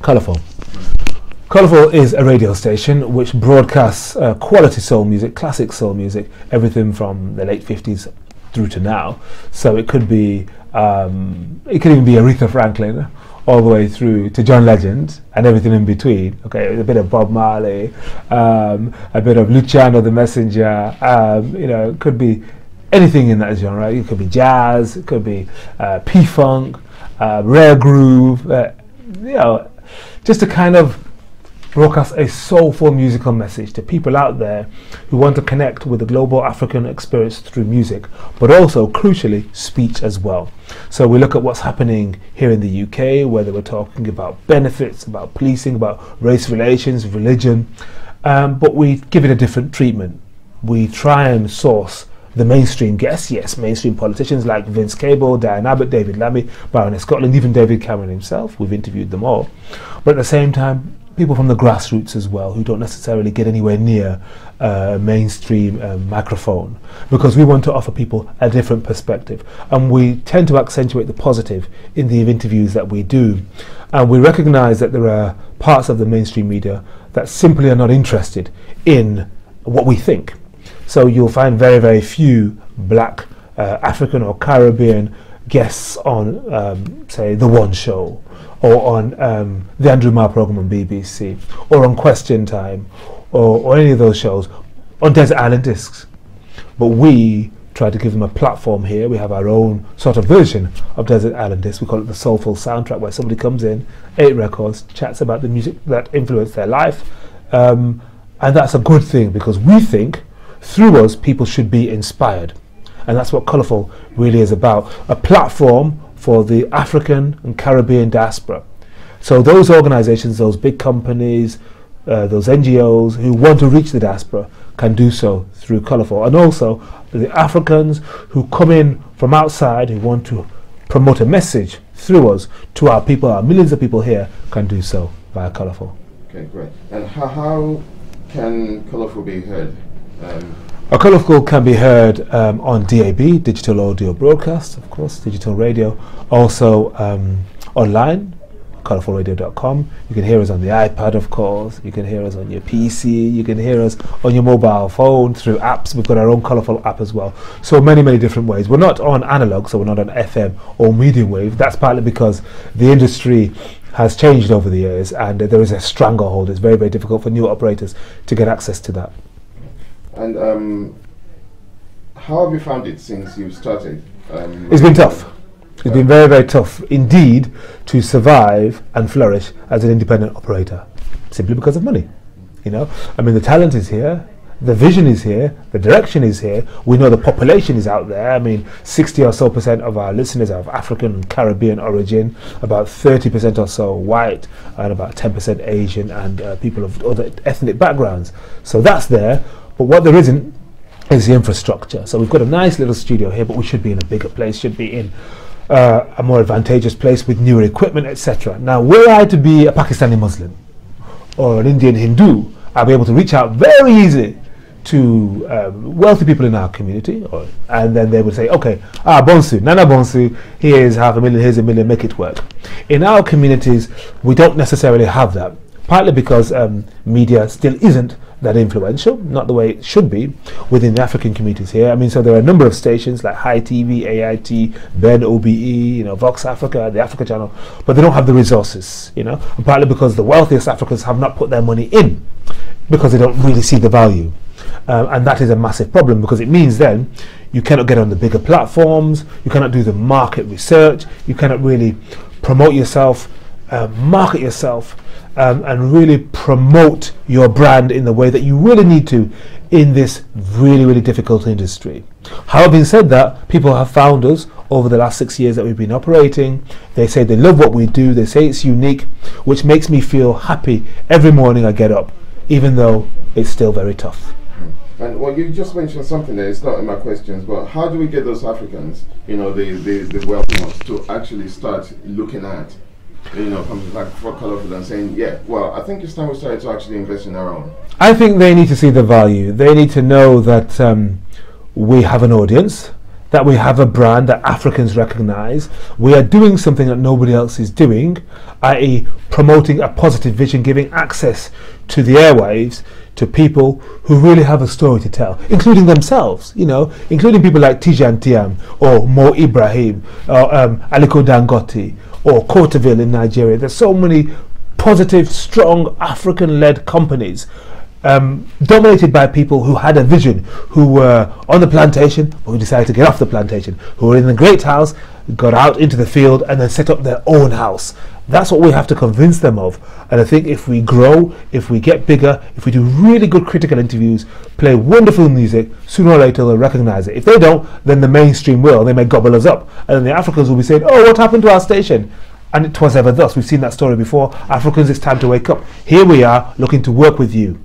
Colourful. Colourful is a radio station which broadcasts quality soul music, classic soul music, everything from the late 50s through to now. So it could be, it could even be Aretha Franklin, all the way through to John Legend and everything in between. Okay, a bit of Bob Marley, a bit of Luciano the Messenger. You know, it could be anything in that genre. It could be jazz, it could be P-funk, rare groove. You know, just to kind of broadcast a soulful musical message to people out there who want to connect with the global African experience through music, but also, crucially, speech as well. So we look at what's happening here in the UK, whether we're talking about benefits, about policing, about race relations, religion, but we give it a different treatment. We try and source the mainstream guests, yes, mainstream politicians like Vince Cable, Diane Abbott, David Lammy, Baroness Scotland, even David Cameron himself. We've interviewed them all. But at the same time, people from the grassroots as well, who don't necessarily get anywhere near mainstream microphone, because we want to offer people a different perspective, and we tend to accentuate the positive in the interviews that we do, and we recognize that there are parts of the mainstream media that simply are not interested in what we think. So you'll find very, very few black, African or Caribbean guests on, say, The One Show, or on the Andrew Marr program on BBC, or on Question Time, or any of those shows, on Desert Island Discs. But we try to give them a platform here. We have our own sort of version of Desert Island Discs. We call it the Soulful Soundtrack, where somebody comes in, 8 records, chats about the music that influenced their life. And that's a good thing, because we think, through us, people should be inspired. And that's what Colourful really is about, a platform for the African and Caribbean diaspora. So those organizations, those big companies, those NGOs who want to reach the diaspora can do so through Colourful. And also the Africans who come in from outside, who want to promote a message through us to our people, our millions of people here, can do so via Colourful. Okay, great. And how can Colourful be heard? Colourful can be heard on DAB, digital audio broadcast, of course, digital radio, also online, colourfulradio.com. You can hear us on the iPad, of course. You can hear us on your PC. You can hear us on your mobile phone through apps. We've got our own Colourful app as well. So many, many different ways. We're not on analog, so we're not on FM or medium wave. That's partly because the industry has changed over the years, and there is a stranglehold. It's very, very difficult for new operators to get access to that. And how have you found it since you've started? It's been tough. It's been very, very tough indeed to survive and flourish as an independent operator, simply because of money. You know, I mean, the talent is here, the vision is here, the direction is here. We know the population is out there. I mean, 60% or so of our listeners are of African and Caribbean origin, about 30% or so white, and about 10% Asian, and people of other ethnic backgrounds. So that's there. But what there isn't is the infrastructure. So we've got a nice little studio here, but we should be in a bigger place, should be in a more advantageous place with newer equipment, etc. Now, were I to be a Pakistani Muslim or an Indian Hindu, I'll be able to reach out very easily to wealthy people in our community, and then they would say, okay, Bonsu, Nana Bonsu, here's $500,000, here's $1 million, make it work. In our communities, we don't necessarily have that, partly because media still isn't that influential, not the way it should be within the African communities here. I mean, so there are a number of stations like High TV, AIT, Ben, OBE, you know, Vox Africa, the Africa Channel, but they don't have the resources, you know, and partly because the wealthiest Africans have not put their money in because they don't really see the value. And that is a massive problem, because it means then you cannot get on the bigger platforms, you cannot do the market research, you cannot really promote yourself, market yourself, and really promote your brand in the way that you really need to in this really, really difficult industry. Having said that, people have found us over the last 6 years that we've been operating. They say they love what we do, they say it's unique, which makes me feel happy every morning I get up, even though it's still very tough. And well, you just mentioned something there, it's not in my questions, but how do we get those Africans, you know, the wealthy ones, to actually start looking at, you know, companies like for Colourful and saying, yeah, well, I think it's time we started to actually invest in our own? I think they need to see the value. They need to know that we have an audience. that we have a brand that Africans recognize. We are doing something that nobody else is doing, i.e. promoting a positive vision, giving access to the airwaves to people who really have a story to tell, including themselves, you know, including people like Tijan Tiam or Mo Ibrahim or Aliko Dangote or Courteville in Nigeria. There's so many positive, strong African-led companies dominated by people who had a vision, who were on the plantation, but who decided to get off the plantation, who were in a great house, got out into the field and then set up their own house. That's what we have to convince them of. And I think if we grow, if we get bigger, if we do really good critical interviews, play wonderful music, sooner or later they'll recognize it. If they don't, then the mainstream will. They may gobble us up. And then the Africans will be saying, oh, what happened to our station? And it was ever thus. We've seen that story before. Africans, it's time to wake up. Here we are looking to work with you.